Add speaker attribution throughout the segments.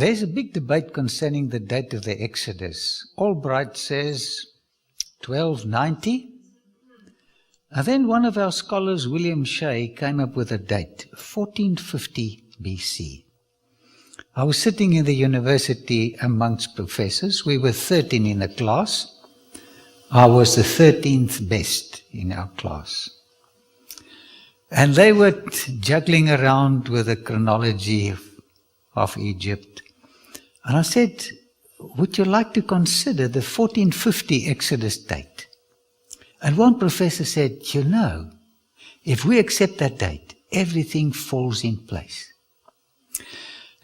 Speaker 1: There's a big debate concerning the date of the Exodus. Albright says 1290. And then one of our scholars, William Shea, came up with a date, 1450 BC. I was sitting in the university amongst professors. We were 13 in a class. I was the 13th best in our class. And they were juggling around with the chronology of Egypt. And I said, would you like to consider the 1450 Exodus date? And one professor said, if we accept that date, everything falls in place.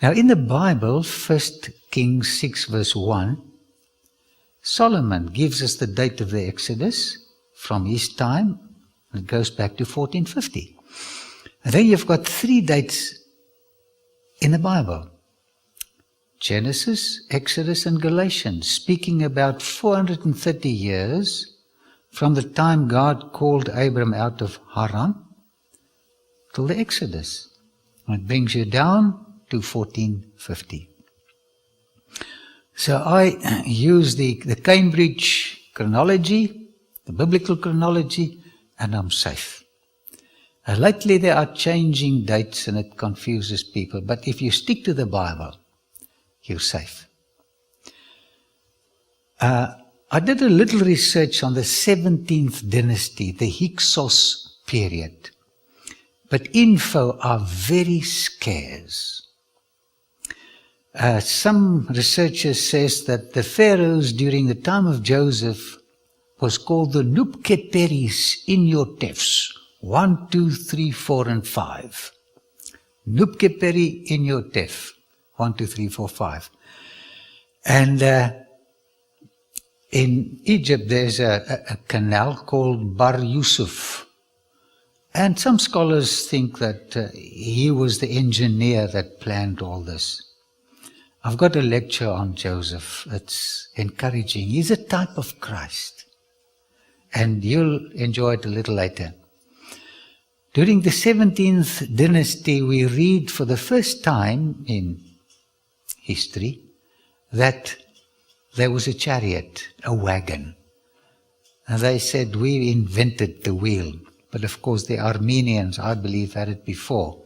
Speaker 1: Now in the Bible, 1 Kings 6 verse 1, Solomon gives us the date of the Exodus from his time. It goes back to 1450. And then you've got 3 dates in the Bible. Genesis, Exodus and Galatians, speaking about 430 years from the time God called Abram out of Haran till the Exodus. And it brings you down to 1450. So I use the Cambridge chronology, the biblical chronology, and I'm safe. Lately there are changing dates and it confuses people, but if you stick to the Bible, you're safe. I did a little research on the 17th dynasty, the Hyksos period, but info are very scarce. Some researchers says that the pharaohs during the time of Joseph was called the Nupkeperis Inyotefs, 1, 2, 3, 4, and 5. Nupkeperi Inyotef, 1, 2, 3, 4, 5. And in Egypt there's a canal called Bar Yusuf. And some scholars think that he was the engineer that planned all this. I've got a lecture on Joseph. It's encouraging. He's a type of Christ. And you'll enjoy it a little later. During the 17th dynasty, we read for the first time in history that there was a chariot, a wagon. And they said, we invented the wheel. But of course the Armenians, I believe, had it before,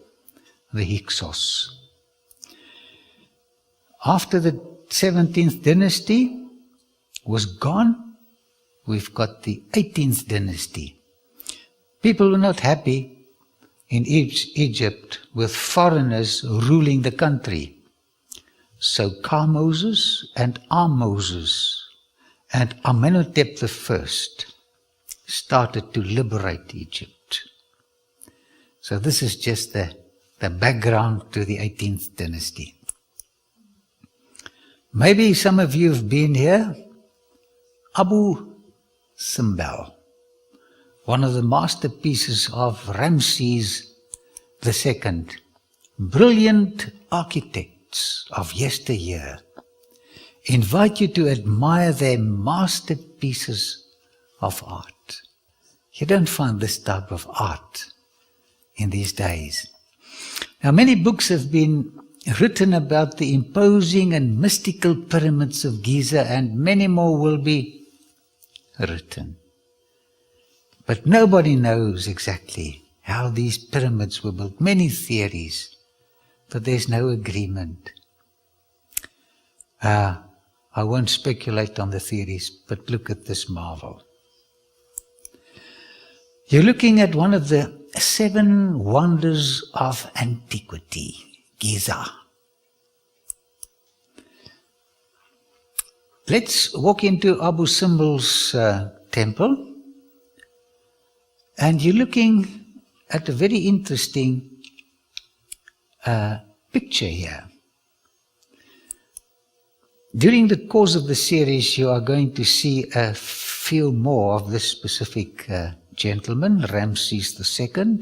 Speaker 1: the Hyksos. After the 17th dynasty was gone, we've got the 18th dynasty. People were not happy in Egypt with foreigners ruling the country. So Moses and Moses and Amenhotep I started to liberate Egypt. So this is just the background to the 18th dynasty. Maybe some of you have been here. Abu Simbel, one of the masterpieces of Ramses II. Brilliant architects of yesteryear invite you to admire their masterpieces of art. You don't find this type of art in these days. Now, many books have been written about the imposing and mystical pyramids of Giza, and many more will be written. But nobody knows exactly how these pyramids were built. Many theories, but there's no agreement. I won't speculate on the theories, but look at this marvel. You're looking at one of the 7 wonders of antiquity, Giza. Let's walk into Abu Simbel's temple, and you're looking at a very interesting picture here. During the course of the series, you are going to see a few more of this specific gentleman, Ramses II,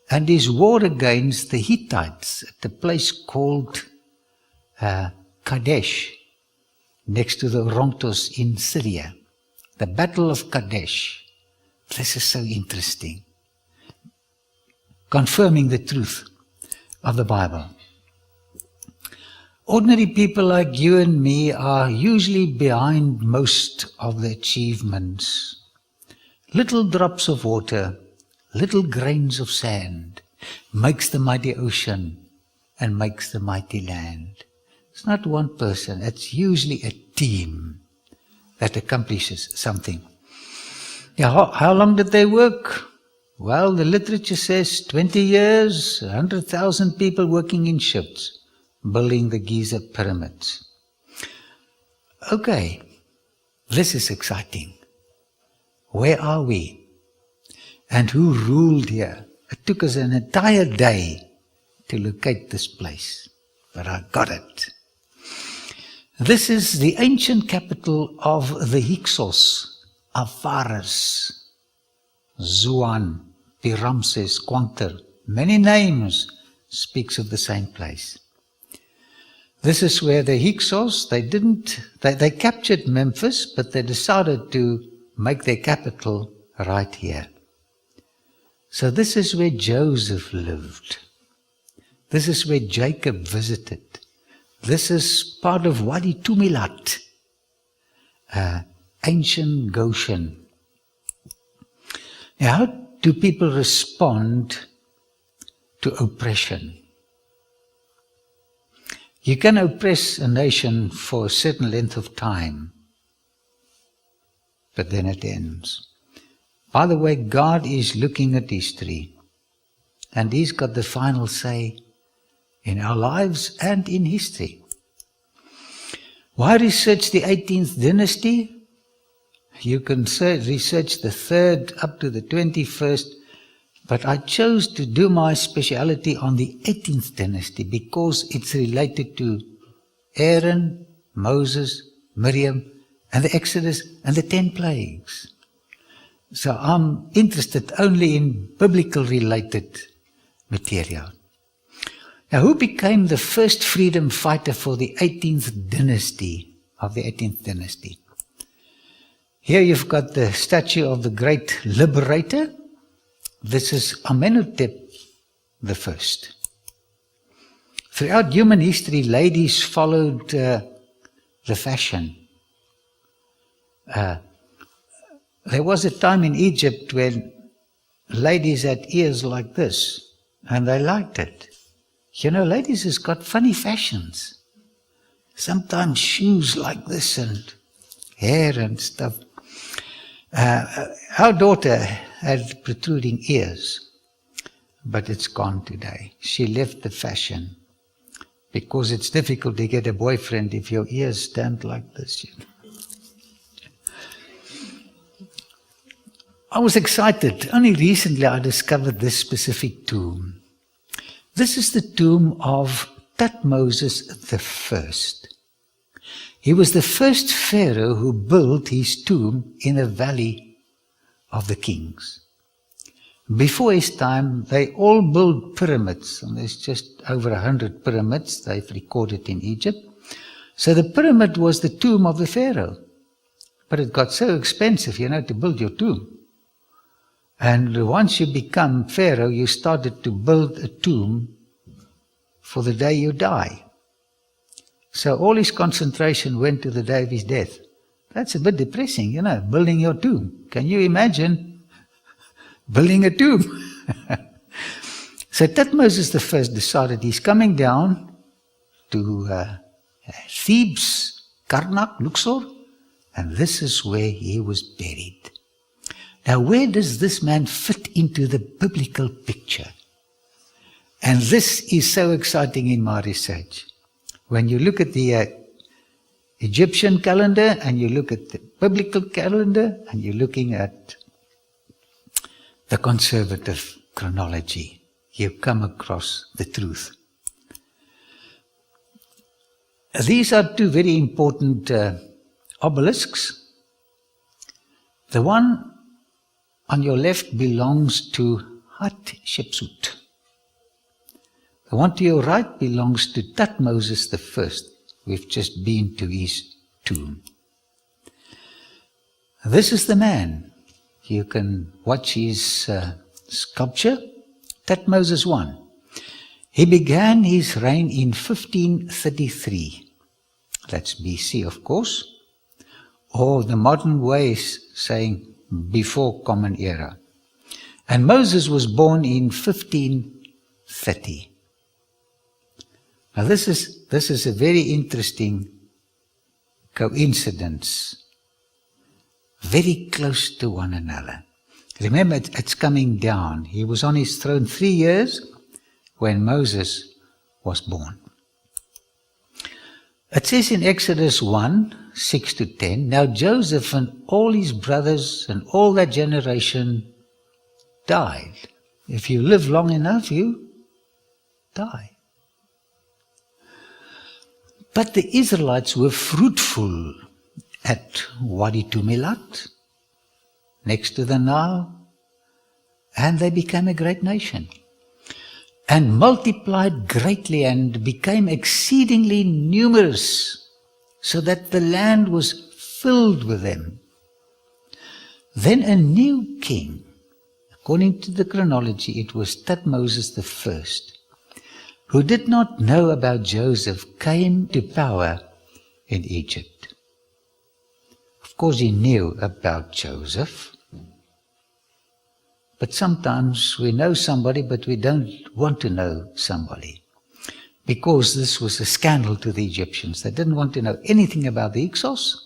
Speaker 1: and his war against the Hittites at a place called Kadesh, next to the Orontos in Syria. The Battle of Kadesh. This is so interesting. Confirming the truth of the Bible. Ordinary people like you and me are usually behind most of the achievements. Little drops of water, little grains of sand, makes the mighty ocean and makes the mighty land. It's not one person, it's usually a team that accomplishes something. Yeah, how long did they work? Well, the literature says 20 years, 100,000 people working in shifts, building the Giza pyramids. Okay, this is exciting. Where are we? And who ruled here? It took us an entire day to locate this place, but I got it. This is the ancient capital of the Hyksos, Avaris, Zuan, Piramses, Quanter, many names, speaks of the same place. This is where the Hyksos, they captured Memphis, but they decided to make their capital right here. So this is where Joseph lived. This is where Jacob visited. This is part of Wadi Tumilat, ancient Goshen. Now, how do people respond to oppression? You can oppress a nation for a certain length of time, but then it ends. By the way, God is looking at history, and He's got the final say in our lives and in history. Why research the 18th dynasty? You can research the 3rd up to the 21st, but I chose to do my speciality on the 18th dynasty because it's related to Aaron, Moses, Miriam, and the Exodus and the 10 plagues. So I'm interested only in biblical related material. Now, who became the first freedom fighter for the 18th dynasty, of the 18th dynasty? Here you've got the statue of the great liberator. This is Amenhotep the First. Throughout human history, ladies followed the fashion. There was a time in Egypt when ladies had ears like this, and they liked it. You know, ladies has got funny fashions. Sometimes shoes like this and hair and stuff. Our daughter had protruding ears, but it's gone today. She left the fashion because it's difficult to get a boyfriend if your ears stand like this. You know. I was excited. Only recently I discovered this specific tomb. This is the tomb of Thutmose the First. He was the first pharaoh who built his tomb in a valley of the kings. Before his time, they all built pyramids, and there's just over 100 pyramids they've recorded in Egypt. So the pyramid was the tomb of the pharaoh. But it got so expensive, to build your tomb. And once you become pharaoh, you started to build a tomb for the day you die. So all his concentration went to the day of his death. That's a bit depressing, building your tomb. Can you imagine building a tomb? So Thutmose the First decided he's coming down to Thebes, Karnak, Luxor, and this is where he was buried. Now, where does this man fit into the biblical picture? And this is so exciting in my research. When you look at the Egyptian calendar and you look at the biblical calendar and you're looking at the conservative chronology, you come across the truth. These are two very important obelisks. The one on your left belongs to Hatshepsut. The one to your right belongs to Thutmose the First. We've just been to his tomb. This is the man. You can watch his sculpture. Thutmose I. He began his reign in 1533. That's BC, of course. Or the modern way is saying before Common Era. And Moses was born in 1530. Now this is a very interesting coincidence. Very close to one another. Remember, it's coming down. He was on his throne 3 years when Moses was born. It says in Exodus 1, 6 to 10, now Joseph and all his brothers and all that generation died. If you live long enough, you die. But the Israelites were fruitful at Wadi Tumilat, next to the Nile, and they became a great nation, and multiplied greatly and became exceedingly numerous, so that the land was filled with them. Then a new king, according to the chronology, it was Thutmose I, who did not know about Joseph, came to power in Egypt. Of course, he knew about Joseph. But sometimes we know somebody, but we don't want to know somebody. Because this was a scandal to the Egyptians. They didn't want to know anything about the Hyksos.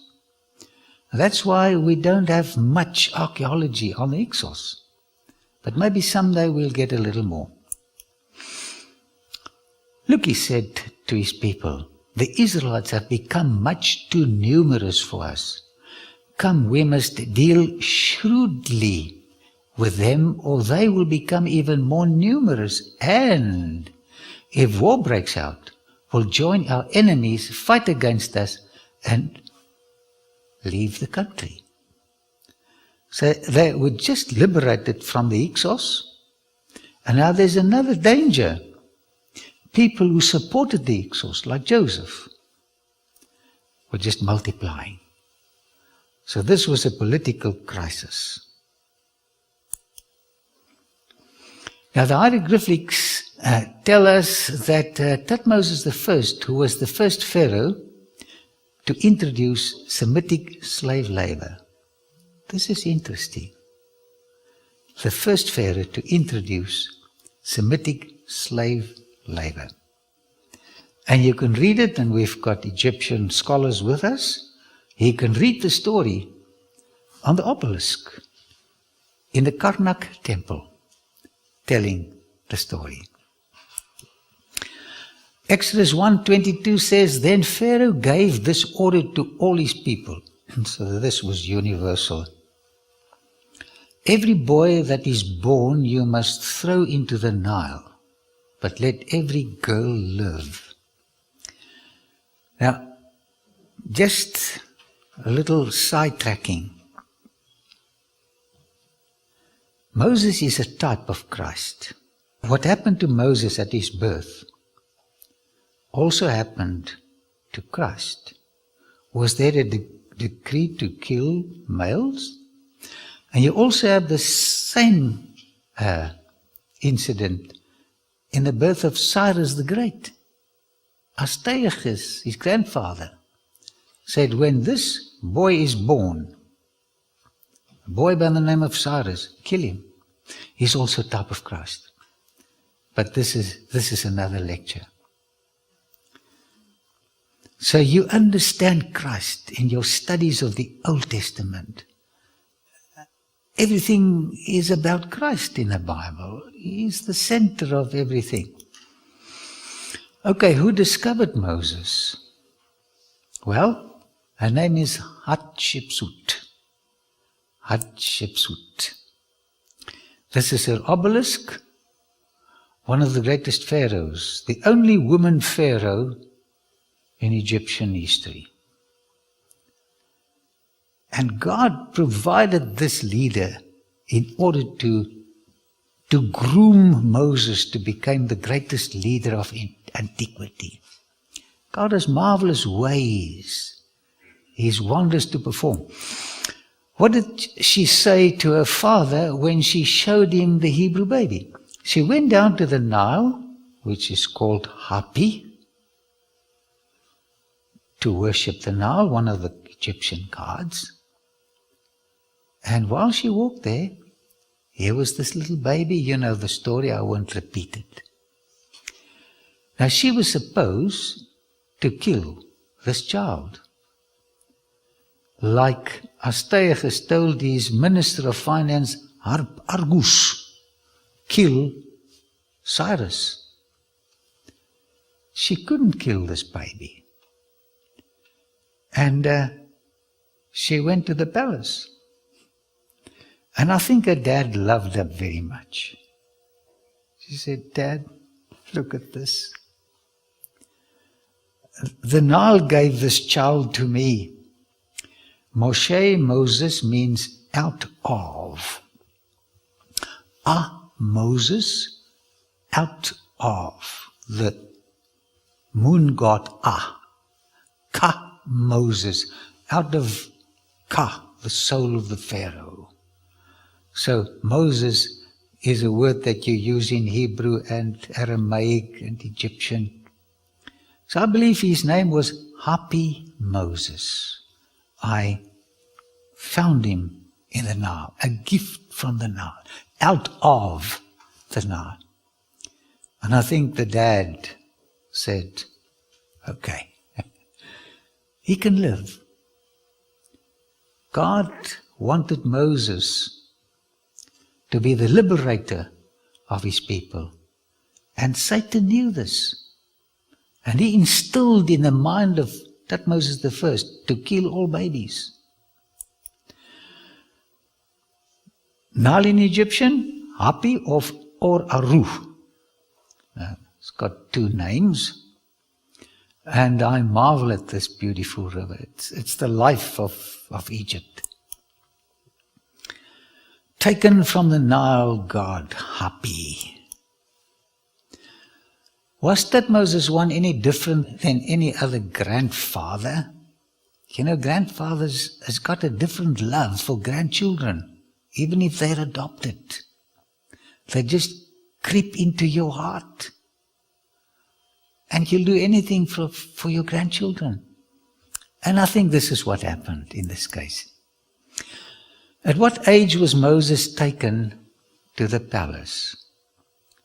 Speaker 1: That's why we don't have much archaeology on the Hyksos. But maybe someday we'll get a little more. Look, he said to his people, the Israelites have become much too numerous for us. Come, we must deal shrewdly with them, or they will become even more numerous. And if war breaks out, we'll join our enemies, fight against us, and leave the country. So they were just liberated from the Hyksos. And now there's another danger. People who supported the Hyksos, like Joseph, were just multiplying. So this was a political crisis. Now the hieroglyphics tell us that Thutmose I, who was the first pharaoh to introduce Semitic slave labor. This is interesting. The first pharaoh to introduce Semitic slave labor. And you can read it, and we've got Egyptian scholars with us. You can read the story on the obelisk in the Karnak temple, telling the story. Exodus 1:22 says, then Pharaoh gave this order to all his people. So this was universal. Every boy that is born you must throw into the Nile, but let every girl live. Now, just a little sidetracking. Moses is a type of Christ. What happened to Moses at his birth also happened to Christ. Was there a decree to kill males? And you also have the same incident in the birth of Cyrus the Great. Astyages, his grandfather, said, when this boy is born, a boy by the name of Cyrus, kill him. He's also a type of Christ. But this is another lecture. So you understand Christ in your studies of the Old Testament. Everything is about Christ in the Bible. He's the center of everything. Okay, who discovered Moses? Well, her name is Hatshepsut. Hatshepsut. This is her obelisk, one of the greatest pharaohs, the only woman pharaoh in Egyptian history. And God provided this leader in order to groom Moses to become the greatest leader of antiquity. God has marvelous ways, His wonders to perform. What did she say to her father when she showed him the Hebrew baby? She went down to the Nile which is called Hapi, to worship the Nile, one of the Egyptian gods. And while she walked there, here was this little baby. You know the story, I won't repeat it. Now she was supposed to kill this child. Like Astyages told his Minister of Finance, Argus, kill Cyrus. She couldn't kill this baby. And she went to the palace. And I think her dad loved her very much. She said, "Dad, look at this. The Nile gave this child to me." Moshe, Moses, means out of. Moses, out of. The moon god Ka, Moses, out of Ka, the soul of the Pharaoh. So Moses is a word that you use in Hebrew and Aramaic and Egyptian. So I believe his name was Happy Moses. I found him in the Nile, a gift from the Nile, out of the Nile. And I think the dad said, okay, he can live. God wanted Moses to be the liberator of his people. And Satan knew this. And he instilled in the mind of Moses the first to kill all babies. Nile in Egyptian, Hapi or Aru. It's got two names. And I marvel at this beautiful river. It's the life of Egypt. Taken from the Nile god, Hapi. Was Moses one any different than any other grandfather? You know, grandfathers has got a different love for grandchildren, even if they're adopted. They just creep into your heart. And you'll do anything for your grandchildren. And I think this is what happened in this case. At what age was Moses taken to the palace?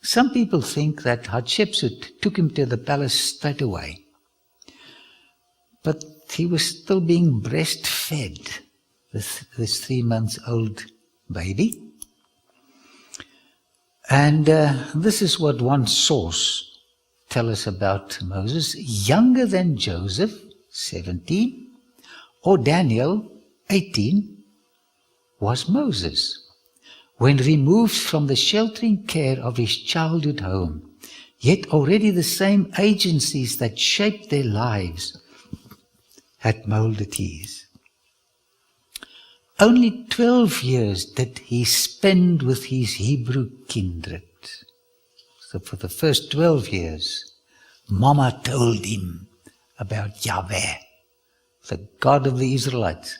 Speaker 1: Some people think that Hatshepsut took him to the palace straight away. But he was still being breastfed, this 3-month-old baby. And this is what one source tells us about Moses. Younger than Joseph, 17, or Daniel, 18, was Moses, when removed from the sheltering care of his childhood home, yet already the same agencies that shaped their lives had molded his. Only 12 years did he spend with his Hebrew kindred. So for the first 12 years, Mama told him about Yahweh, the God of the Israelites.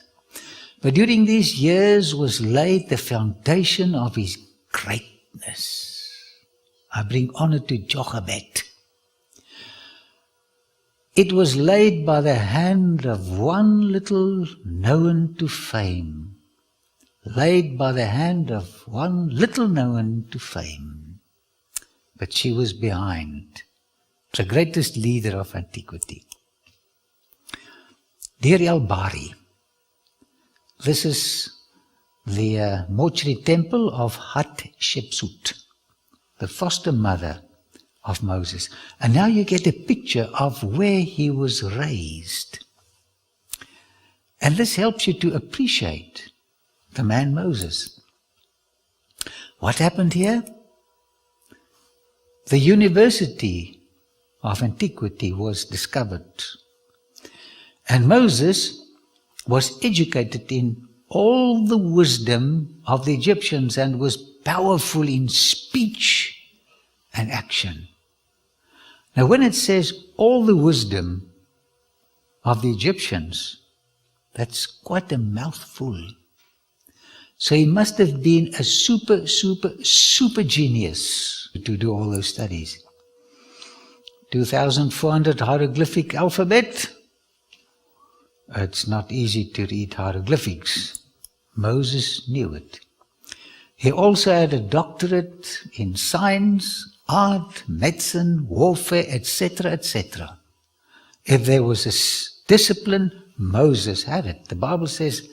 Speaker 1: But during these years was laid the foundation of his greatness. I bring honor to Jochebed. It was laid by the hand of one little known to fame. Laid by the hand of one little known to fame. But she was behind, the greatest leader of antiquity. Dear El Bari, this is the mortuary temple of Hatshepsut, the foster mother of Moses. And now you get a picture of where he was raised. And this helps you to appreciate the man Moses. What happened here? The University of Antiquity was discovered. And Moses was educated in all the wisdom of the Egyptians and was powerful in speech and action. Now when it says all the wisdom of the Egyptians, that's quite a mouthful. So he must have been a super genius to do all those studies. 2,400 hieroglyphic alphabet. It's not easy to read hieroglyphics. Moses knew it. He also had a doctorate in science, art, medicine, warfare, etc., etc. If there was a discipline, Moses had it. The Bible says,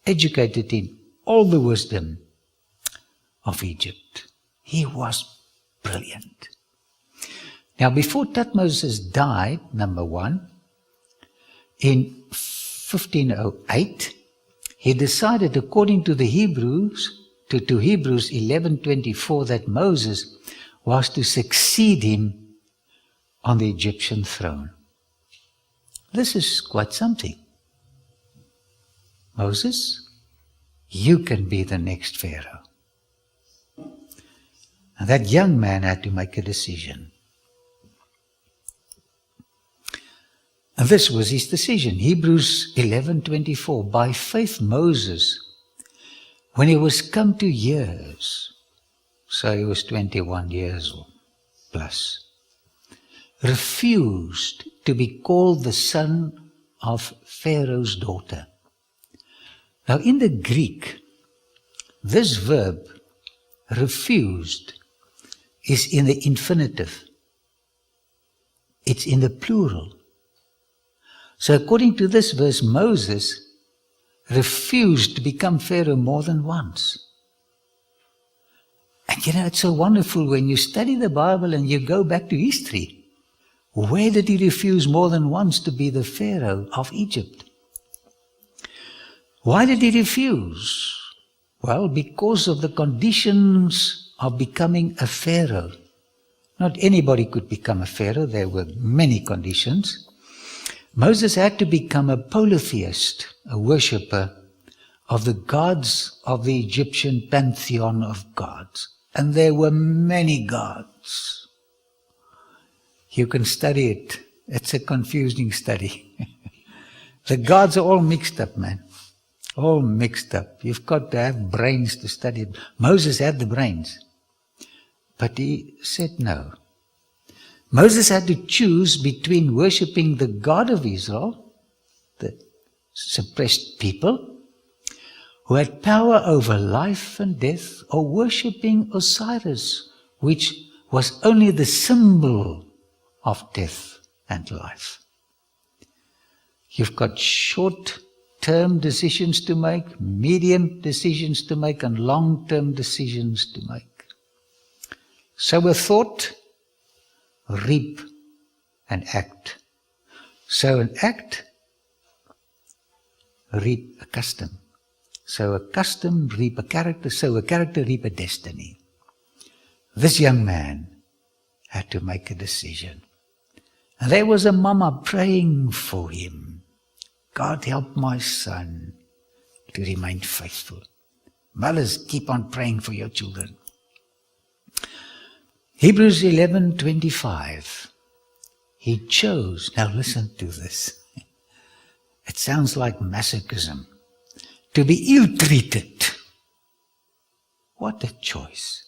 Speaker 1: educated in all the wisdom of Egypt. He was brilliant. Now, before Moses died, number one, in 1508, he decided, according to the Hebrews, to Hebrews 11:24, that Moses was to succeed him on the Egyptian throne. This is quite something. Moses, you can be the next Pharaoh. And that young man had to make a decision. And this was his decision. Hebrews 11:24. By faith Moses, when he was come to years, so he was 21 years plus, refused to be called the son of Pharaoh's daughter. Now in the Greek, this verb, refused, is in the infinitive. It's in the plural. So according to this verse, Moses refused to become Pharaoh more than once. And you know, it's so wonderful when you study the Bible and you go back to history. Where did he refuse more than once to be the Pharaoh of Egypt? Why did he refuse? Well, because of the conditions of becoming a Pharaoh. Not anybody could become a Pharaoh. There were many conditions. Moses had to become a polytheist, a worshipper of the gods of the Egyptian pantheon of gods. And there were many gods. You can study it. It's a confusing study. The gods are all mixed up, man. All mixed up. You've got to have brains to study it. Moses had the brains. But he said no. Moses had to choose between worshipping the God of Israel, the suppressed people, who had power over life and death, or worshipping Osiris, which was only the symbol of death and life. You've got short-term decisions to make, medium decisions to make, and long-term decisions to make. Sow a thought, reap an act. Sow an act, reap a custom. Sow a custom, reap a character. Sow a character, reap a destiny. This young man had to make a decision. And there was a mama praying for him. God help my son to remain faithful. Mothers, keep on praying for your children. Hebrews 11:25. He chose, now listen to this. It sounds like masochism. To be ill-treated. What a choice.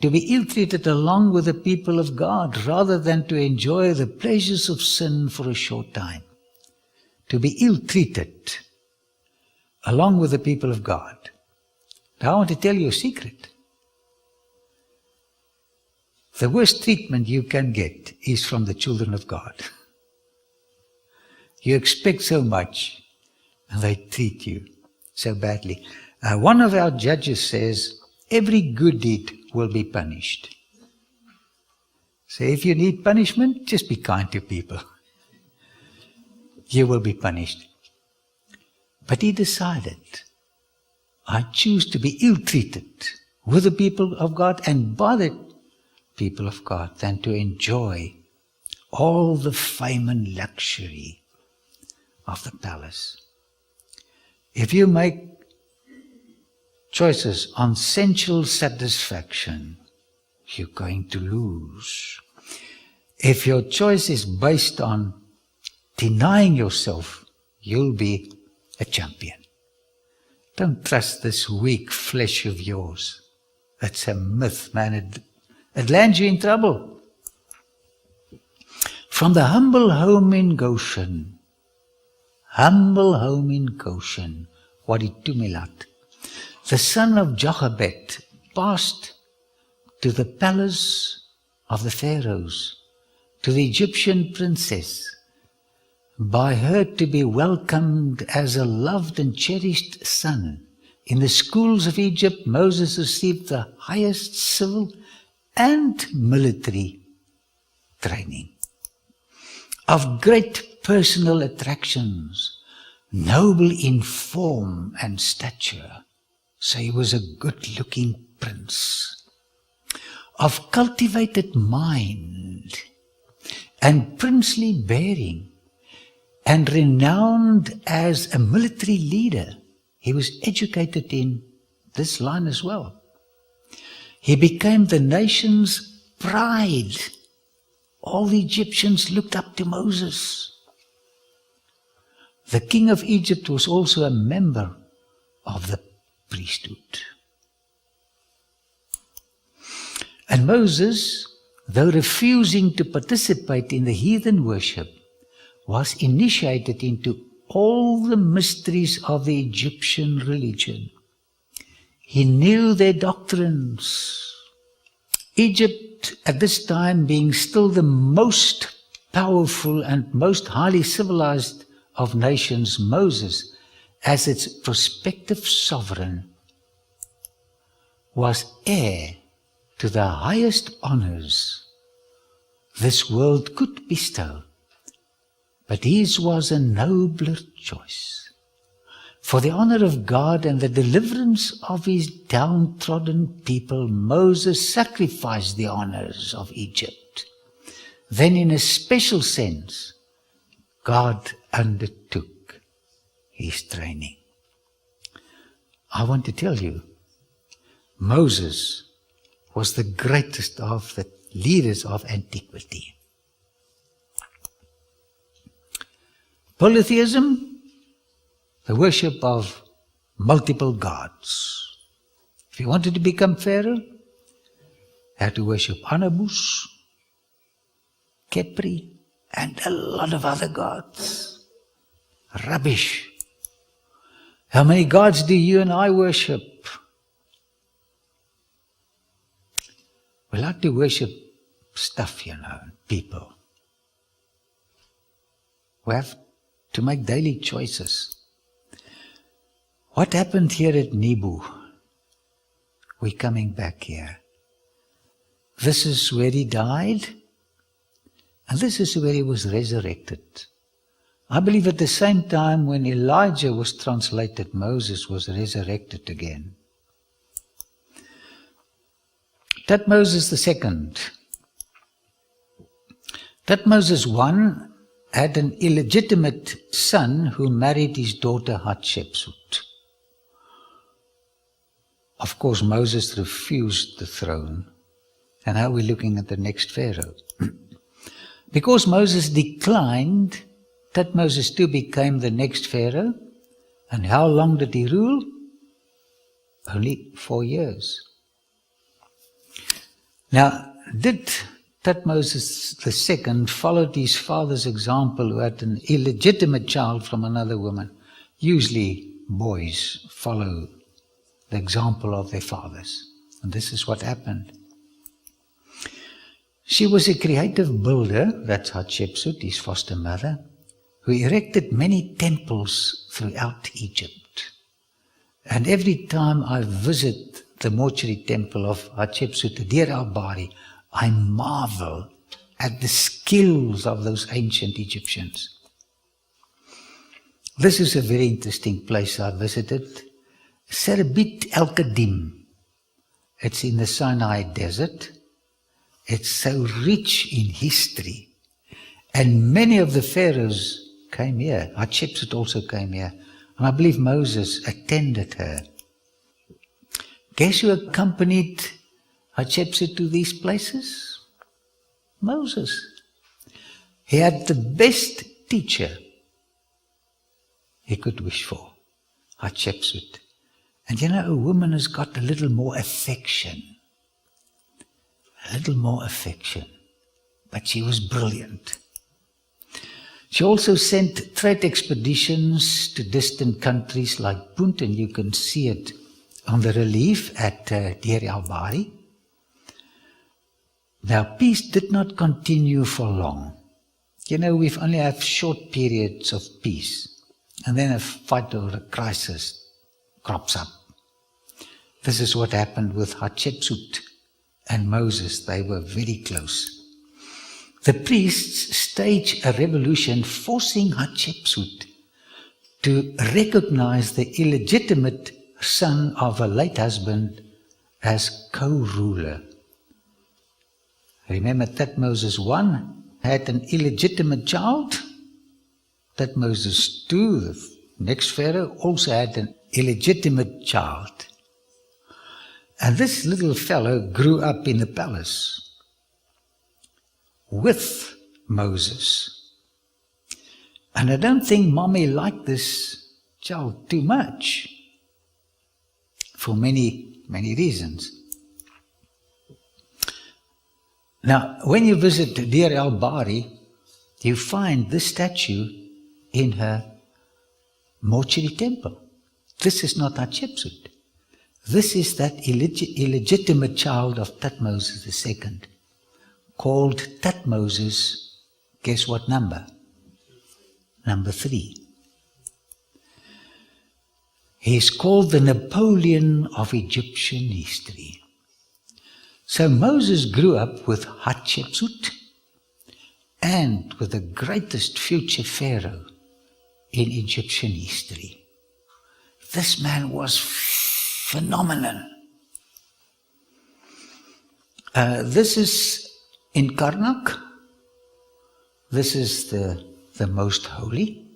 Speaker 1: To be ill-treated along with the people of God rather than to enjoy the pleasures of sin for a short time. To be ill-treated along with the people of God. Now I want to tell you a secret. The worst treatment you can get is from the children of God. You expect so much, and they treat you so badly. One of our judges says, every good deed will be punished. So if you need punishment, just be kind to people. You will be punished. But he decided, I choose to be ill-treated with the people of God and by the people of God than to enjoy all the fame and luxury of the palace. If you make choices on sensual satisfaction, you're going to lose. If your choice is based on denying yourself, you'll be a champion. Don't trust this weak flesh of yours. It's a myth, man. It lands you in trouble. From the humble home in Goshen, Waditumilat, the son of Jochebed passed to the palace of the pharaohs, to the Egyptian princess, by her to be welcomed as a loved and cherished son. In the schools of Egypt, Moses received the highest civil and military training. Of great personal attractions, noble in form and stature, so he was a good-looking prince. Of cultivated mind and princely bearing, and renowned as a military leader. He was educated in this line as well. He became the nation's pride. All the Egyptians looked up to Moses. The king of Egypt was also a member of the priesthood. And Moses, though refusing to participate in the heathen worship, was initiated into all the mysteries of the Egyptian religion. He knew their doctrines. Egypt at this time being still the most powerful and most highly civilized of nations, Moses, as its prospective sovereign, was heir to the highest honors this world could bestow. But his was a nobler choice. For the honor of God and the deliverance of his downtrodden people, Moses sacrificed the honors of Egypt. Then in a special sense, God undertook his training. I want to tell you, Moses was the greatest of the leaders of antiquity. Polytheism, the worship of multiple gods. If you wanted to become Pharaoh, you had to worship Anubis, Khepri, and a lot of other gods. Rubbish. How many gods do you and I worship? We like to worship stuff, people. We have to make daily choices. What happened here at Nebu? We're coming back here. This is where he died, and this is where he was resurrected. I believe at the same time when Elijah was translated, Moses was resurrected again. Thutmose II. Thutmose I had an illegitimate son who married his daughter Hatshepsut. Of course, Moses refused the throne. And now we're looking at the next Pharaoh. Because Moses declined, Thutmose II became the next Pharaoh. And how long did he rule? Only 4 years. Now, did Thutmose II followed his father's example, who had an illegitimate child from another woman? Usually boys follow the example of their fathers. And this is what happened. She was a creative builder, that's Hatshepsut, his foster mother, who erected many temples throughout Egypt. And every time I visit the mortuary temple of Hatshepsut, Deir al-Bari, I marvel at the skills of those ancient Egyptians. This is a very interesting place I visited. Serbit el-Qadim. It's in the Sinai desert. It's so rich in history. And many of the pharaohs came here. Hatshepsut also came here. And I believe Moses attended her. Guess who accompanied Hatshepsut to these places? Moses. He had the best teacher he could wish for, Hatshepsut. And a woman has got a little more affection. A little more affection. But she was brilliant. She also sent trade expeditions to distant countries like Punt, and you can see it on the relief at Deir el-Bahari. Now, peace did not continue for long. You know, we've only have short periods of peace, and then a fight or a crisis crops up. This is what happened with Hatshepsut and Moses. They were very close. The priests staged a revolution forcing Hatshepsut to recognize the illegitimate son of a late husband as co-ruler. Remember Thutmose I had an illegitimate child. Thutmose II, the next pharaoh, also had an illegitimate child. And this little fellow grew up in the palace with Moses. And I don't think mommy liked this child too much for many, many reasons. Now, when you visit Deir el-Bahari, you find this statue in her mortuary temple. This is not Hatshepsut. This is that illegitimate child of Thutmose II, called Thutmoses, guess what number? Number 3. He is called the Napoleon of Egyptian history. So Moses grew up with Hatshepsut and with the greatest future pharaoh in Egyptian history. This man was phenomenal. This is in Karnak. This is the most holy.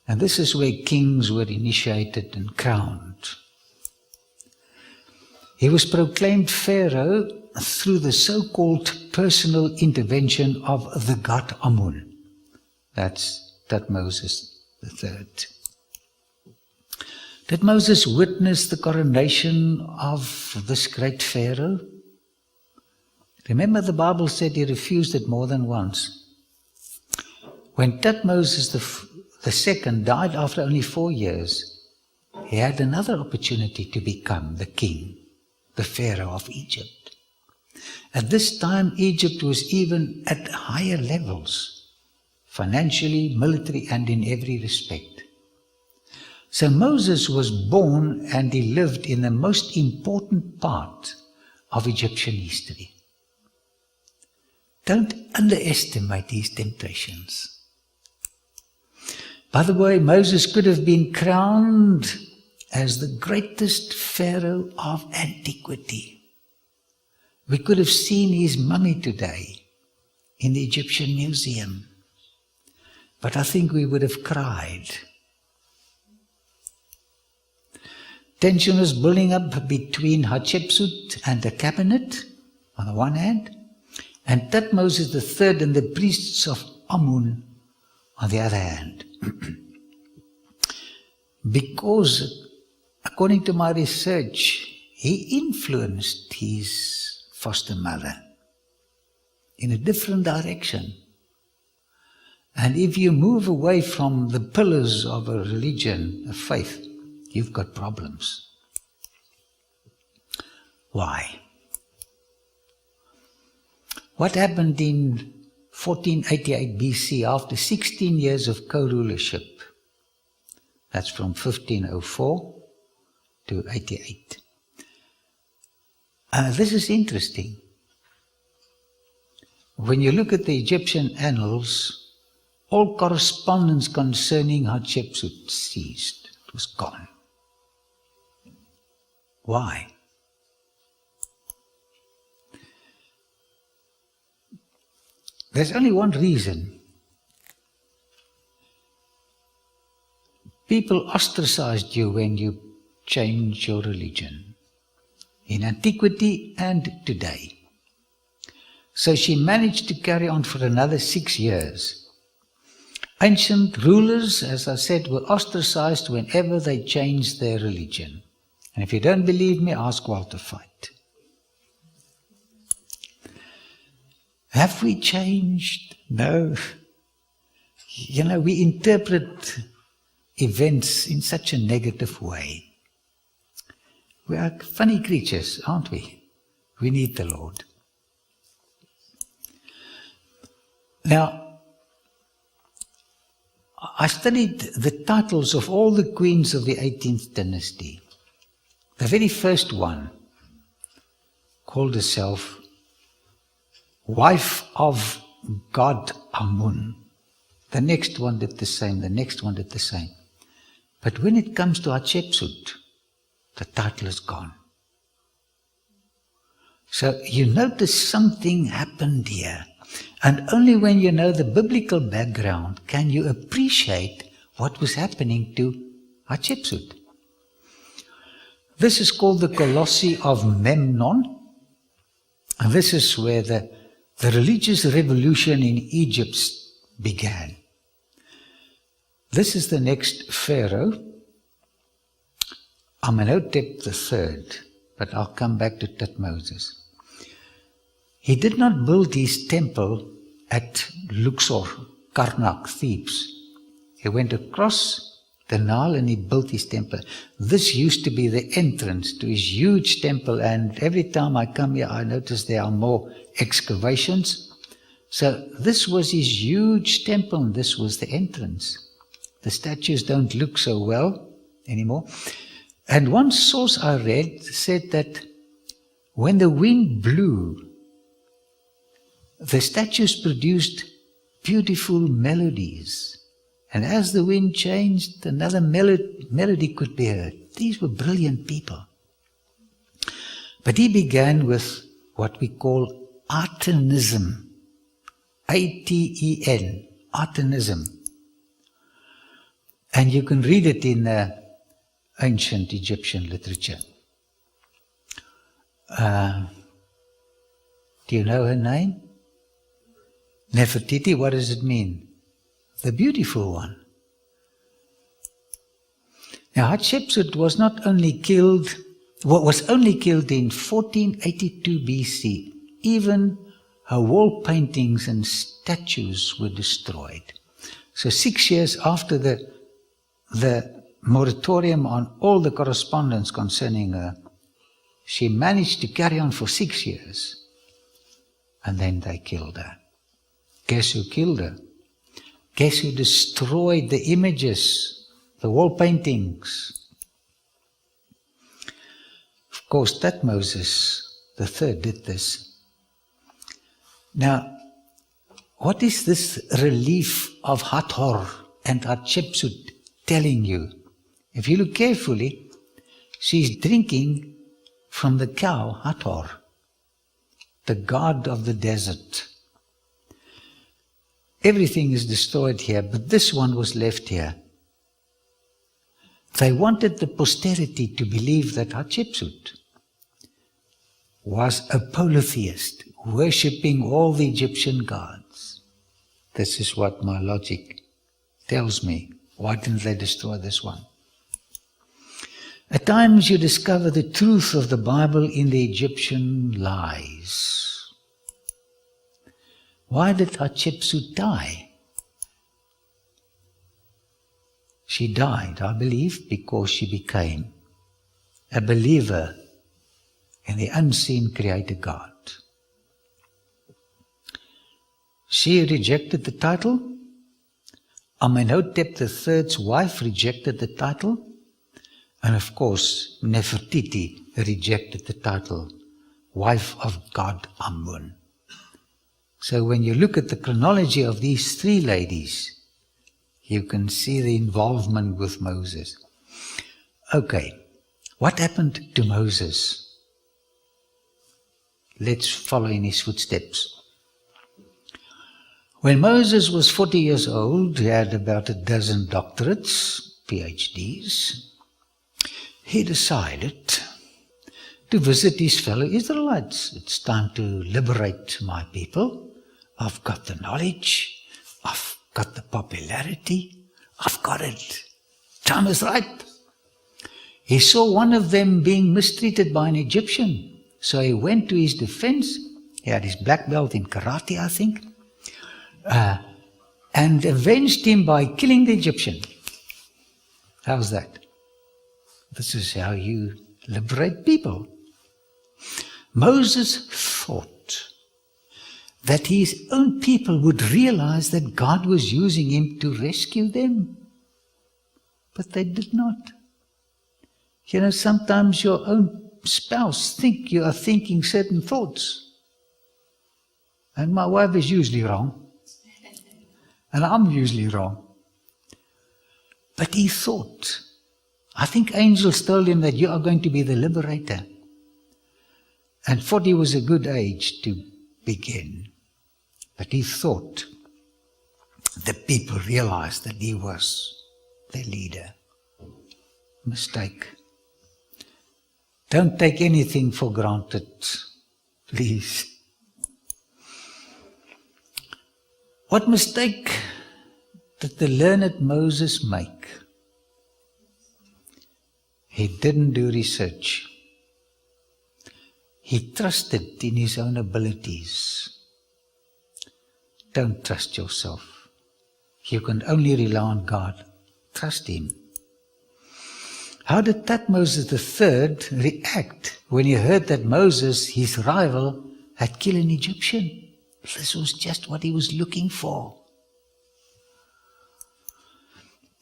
Speaker 1: And this is where kings were initiated and crowned. He was proclaimed pharaoh through the so-called personal intervention of the god Amun. That's Thutmose III. Did Moses witness the coronation of this great pharaoh? Remember, the Bible said he refused it more than once. When Thutmose II died after only 4 years, he had another opportunity to become the king, the pharaoh of Egypt. At this time, Egypt was even at higher levels, financially, military, and in every respect. So Moses was born and he lived in the most important part of Egyptian history. Don't underestimate these temptations. By the way, Moses could have been crowned as the greatest pharaoh of antiquity. We could have seen his mummy today in the Egyptian museum. But I think we would have cried. Tension was building up between Hatshepsut and the cabinet on the one hand, and Thutmose III and the priests of Amun on the other hand. Because, according to my research, he influenced his foster mother in a different direction. And if you move away from the pillars of a religion, a faith, you've got problems. Why? What happened in 1488 BC after 16 years of co-rulership? That's from 1504 to 88. This is interesting. When you look at the Egyptian annals, all correspondence concerning Hatshepsut ceased. It was gone. Why? There's only one reason. People ostracized you when you changed your religion, in antiquity and today. So she managed to carry on for another 6 years. Ancient rulers, as I said, were ostracized whenever they changed their religion. And if you don't believe me, ask Walter Fite. Have we changed? No. You know, we interpret events in such a negative way. We are funny creatures, aren't we? We need the Lord. Now, I studied the titles of all the queens of the 18th dynasty. The very first one called herself wife of God Amun. The next one did the same, the next one did the same. But when it comes to Hatshepsut, the title is gone. So you notice something happened here. And only when you know the biblical background can you appreciate what was happening to Hatshepsut. This is called the Colossi of Memnon. And this is where the religious revolution in Egypt began. This is the next pharaoh, Amenhotep III, but I'll come back to Thutmoses. He did not build his temple at Luxor, Karnak, Thebes. He went across the Nile and he built his temple. This used to be the entrance to his huge temple, and every time I come here I notice there are more excavations. So this was his huge temple and this was the entrance. The statues don't look so well anymore. And one source I read said that when the wind blew, the statues produced beautiful melodies. And as the wind changed, another melody could be heard. These were brilliant people. But he began with what we call Atenism. A-T-E-N, Atenism. And you can read it in ancient Egyptian literature. Do you know her name? Nefertiti. What does it mean? The beautiful one. Now Hatshepsut was only killed in 1482 BC. Even her wall paintings and statues were destroyed. So 6 years after the moratorium on all the correspondence concerning her, she managed to carry on for 6 years. And then they killed her. Guess who killed her? Guess who destroyed the images, the wall paintings? Of course, Thutmoses III did this. Now, what is this relief of Hathor and Hatshepsut telling you? If you look carefully, she's drinking from the cow Hathor, the god of the desert. Everything is destroyed here, but this one was left here. They wanted the posterity to believe that Hatshepsut was a polytheist, worshipping all the Egyptian gods. This is what my logic tells me. Why didn't they destroy this one? At times you discover the truth of the Bible in the Egyptian lies. Why did Hatshepsut die? She died, I believe, because she became a believer in the unseen Creator God. She rejected the title. Amenhotep III's wife rejected the title. And of course, Nefertiti rejected the title, wife of God Amun. So when you look at the chronology of these three ladies, you can see the involvement with Moses. Okay, what happened to Moses? Let's follow in his footsteps. When Moses was 40 years old, he had about a dozen doctorates, PhDs. He decided to visit his fellow Israelites. It's time to liberate my people. I've got the knowledge. I've got the popularity. I've got it. Time is right. He saw one of them being mistreated by an Egyptian. So he went to his defense. He had his black belt in karate, I think. and avenged him by killing the Egyptian. How's that? This is how you liberate people. Moses thought that his own people would realize that God was using him to rescue them. But they did not. You know, sometimes your own spouse think you are thinking certain thoughts. And my wife is usually wrong. And I'm usually wrong. But he thought, I think angels told him that you are going to be the liberator. And 40 was a good age to begin. But he thought the people realized that he was their leader. Mistake. Don't take anything for granted, please. What mistake did the learned Moses make? He didn't do research. He trusted in his own abilities. Don't trust yourself. You can only rely on God. Trust Him. How did Thutmose III react when he heard that Moses, his rival, had killed an Egyptian? This was just what he was looking for.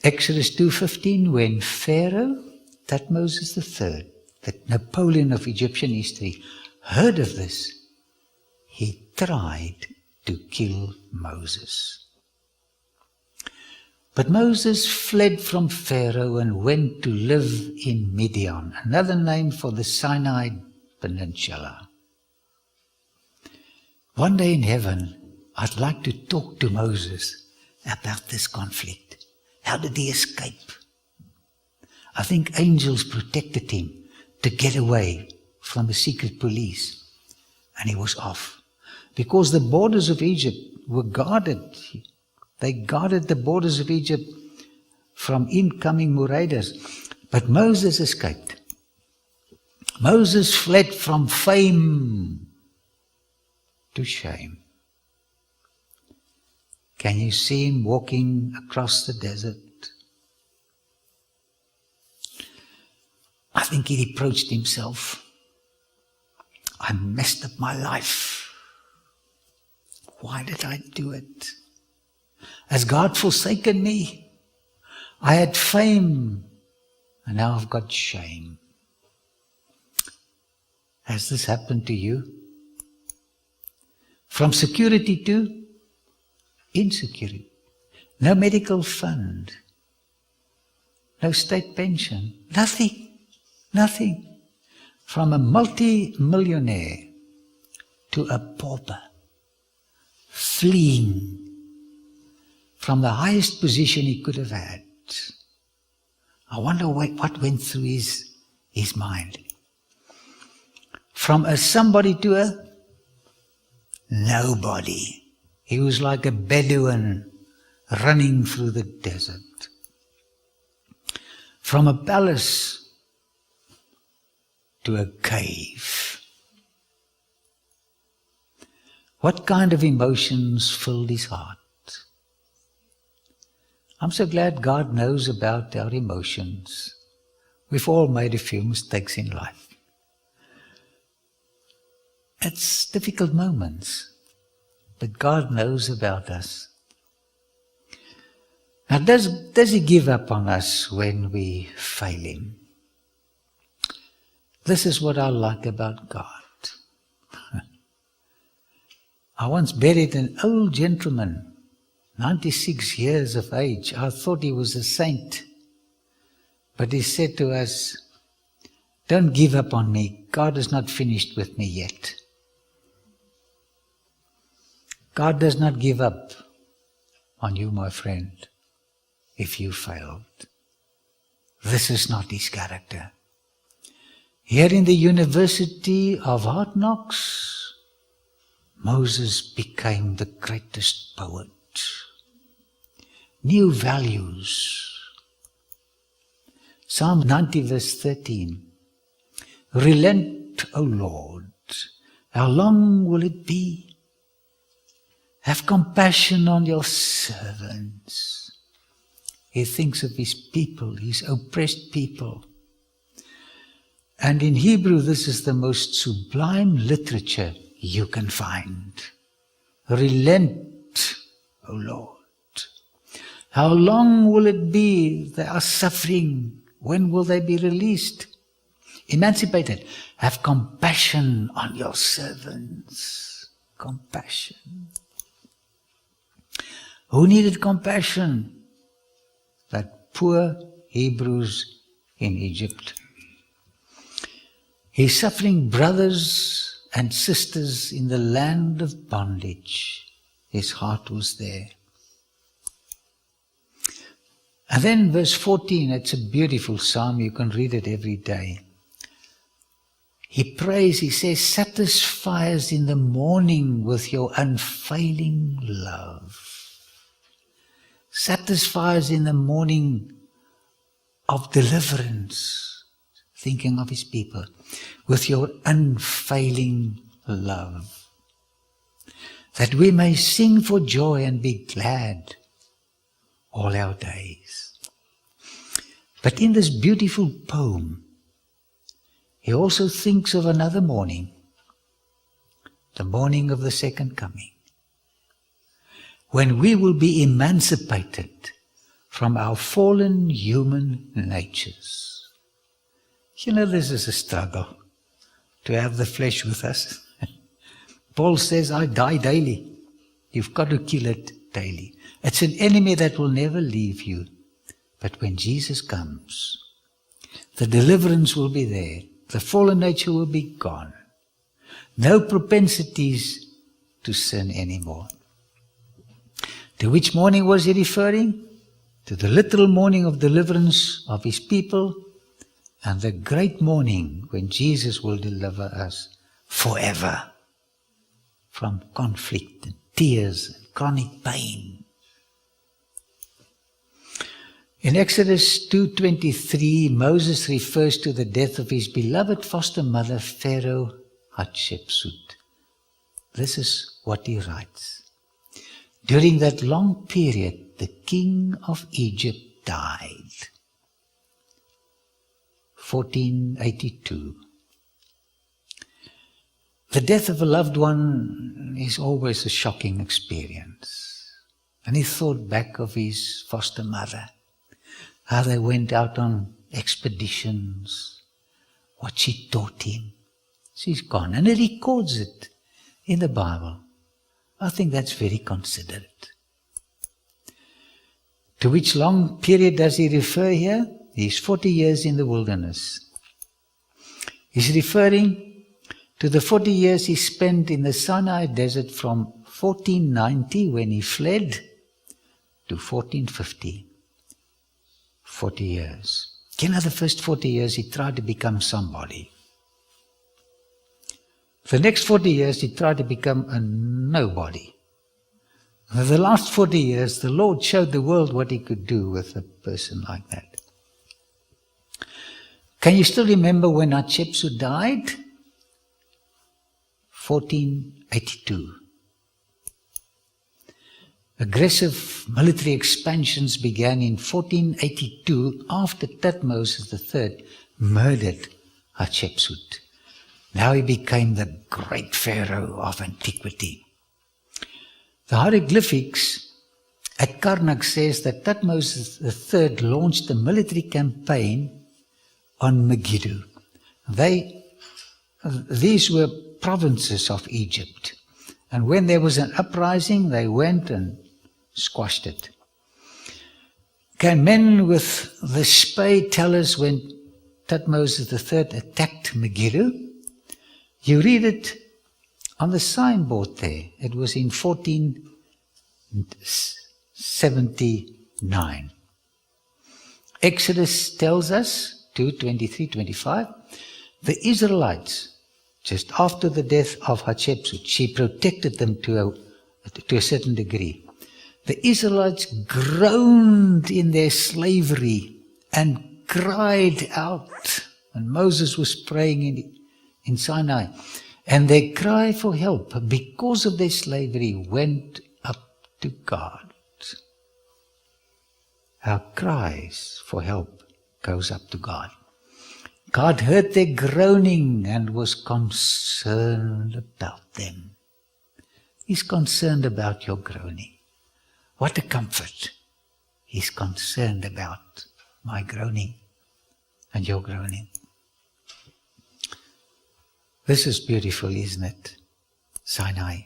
Speaker 1: Exodus 2:15, when Pharaoh, Thutmose III, the Napoleon of Egyptian history, heard of this, he tried to kill Moses. But Moses fled from Pharaoh and went to live in Midian, another name for the Sinai Peninsula. One day in heaven, I'd like to talk to Moses about this conflict. How did he escape? I think angels protected him to get away from the secret police. And he was off. Because the borders of Egypt were guarded. They guarded the borders of Egypt from incoming marauders. But Moses escaped. Moses fled from fame to shame. Can you see him walking across the desert? I think he reproached himself. I messed up my life. Why did I do it? Has God forsaken me? I had fame, and now I've got shame. Has this happened to you? From security to insecurity. No medical fund. No state pension. Nothing. Nothing. From a multi-millionaire to a pauper. Fleeing from the highest position he could have had. I wonder what went through his mind. From a somebody to a nobody. He was like a Bedouin running through the desert. From a palace to a cave. What kind of emotions filled his heart? I'm so glad God knows about our emotions. We've all made a few mistakes in life. It's difficult moments, but God knows about us. Now, does He give up on us when we fail Him? This is what I like about God. I once buried an old gentleman, 96 years of age. I thought he was a saint. But he said to us, "Don't give up on me. God is not finished with me yet." God does not give up on you, my friend, if you failed. This is not His character. Here in the University of Hard Knocks, Moses became the greatest poet. New values. Psalm 90 verse 13. Relent, O Lord. How long will it be? Have compassion on your servants. He thinks of his people, his oppressed people. And in Hebrew, this is the most sublime literature you can find. Relent, O Lord. How long will it be they are suffering? When will they be released? Emancipated. Have compassion on your servants. Compassion. Who needed compassion? That poor Hebrews in Egypt. His suffering brothers and sisters in the land of bondage. His heart was there. And then verse 14, it's a beautiful psalm. You can read it every day. He prays, he says, satisfy us in the morning with your unfailing love. Satisfy us in the morning of deliverance, thinking of his people, with your unfailing love, that we may sing for joy and be glad all our days. But in this beautiful poem, he also thinks of another morning, the morning of the second coming, when we will be emancipated from our fallen human natures. You know, this is a struggle to have the flesh with us. Paul says, I die daily. You've got to kill it daily. It's an enemy that will never leave you. But when Jesus comes, the deliverance will be there. The fallen nature will be gone. No propensities to sin anymore. To which morning was he referring? To the literal morning of deliverance of his people and the great morning when Jesus will deliver us forever from conflict and tears and chronic pain. In Exodus 2:23, Moses refers to the death of his beloved foster mother, Pharaoh Hatshepsut. This is what he writes. During that long period, the king of Egypt died. 1482. The death of a loved one is always a shocking experience. And he thought back of his foster mother, how they went out on expeditions, what she taught him. She's gone. And he records it in the Bible. I think that's very considerate. To which long period does he refer here? He's 40 years in the wilderness. He's referring to the 40 years he spent in the Sinai desert from 1490 when he fled to 1450. 40 years. You know, the first 40 years he tried to become somebody. The next 40 years he tried to become a nobody. And the last 40 years the Lord showed the world what he could do with a person like that. Can you still remember when Hatshepsut died? 1482. Aggressive military expansions began in 1482 after Thutmose III murdered Hatshepsut. Now he became the great pharaoh of antiquity. The hieroglyphics at Karnak says that Thutmose III launched a military campaign on Megiddo. These were provinces of Egypt. And when there was an uprising, they went and squashed it. Can men with the spade tell us when Thutmose III attacked Megiddo? You read it on the signboard there. It was in 1479. Exodus tells us, 2:23-25, the Israelites, just after the death of Hatshepsut, she protected them to a certain degree. The Israelites groaned in their slavery and cried out. And Moses was praying in Sinai. And their cry for help because of their slavery went to God. Our cries for help goes up to God. God heard their groaning and was concerned about them. He's concerned about your groaning. What a comfort. He's concerned about my groaning and your groaning. This is beautiful, isn't it? Sinai.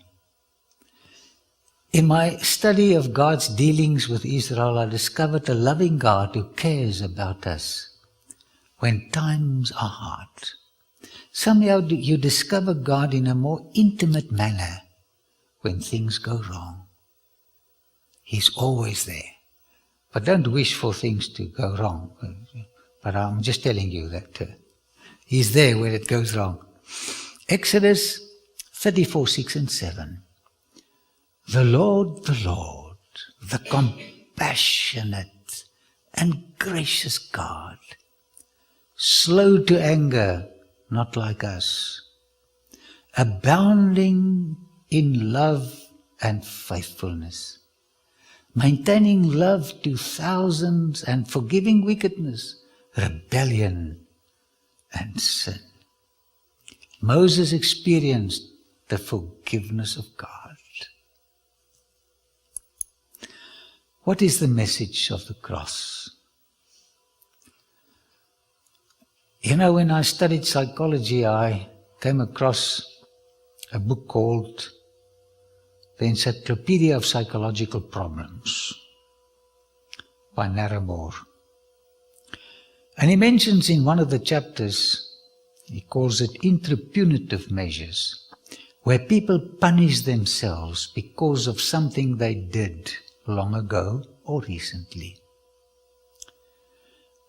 Speaker 1: In my study of God's dealings with Israel, I discovered a loving God who cares about us when times are hard. Somehow you discover God in a more intimate manner when things go wrong. He's always there. But don't wish for things to go wrong. But I'm just telling you that He's there when it goes wrong. Exodus 34, 6 and 7. The Lord, the compassionate and gracious God, slow to anger, not like us, abounding in love and faithfulness, maintaining love to thousands and forgiving wickedness, rebellion and sin. Moses experienced the forgiveness of God. What is the message of the cross? You know, when I studied psychology, I came across a book called The Encyclopedia of Psychological Problems by Narramore. And he mentions in one of the chapters, he calls it interpunitive measures, where people punish themselves because of something they did long ago or recently.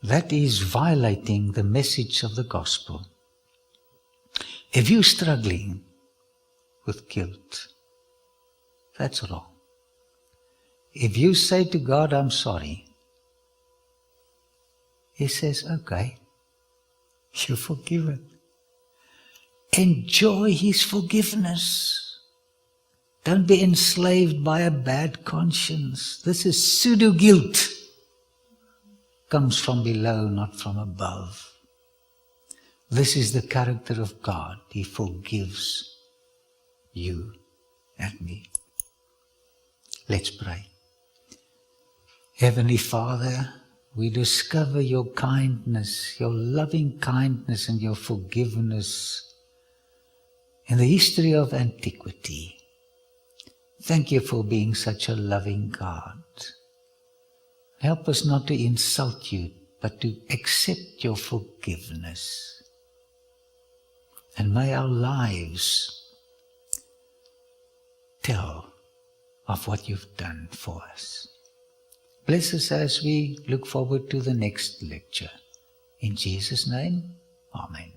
Speaker 1: That is violating the message of the gospel. If you're struggling with guilt, that's wrong. If you say to God, I'm sorry, He says, okay, you're forgiven. Enjoy His forgiveness. Don't be enslaved by a bad conscience. This is pseudo-guilt. Comes from below, not from above. This is the character of God. He forgives you and me. Let's pray. Heavenly Father, we discover your kindness, your loving kindness and your forgiveness in the history of antiquity. Thank you for being such a loving God. Help us not to insult you, but to accept your forgiveness. And may our lives tell of what you've done for us. Bless us as we look forward to the next lecture. In Jesus' name, Amen.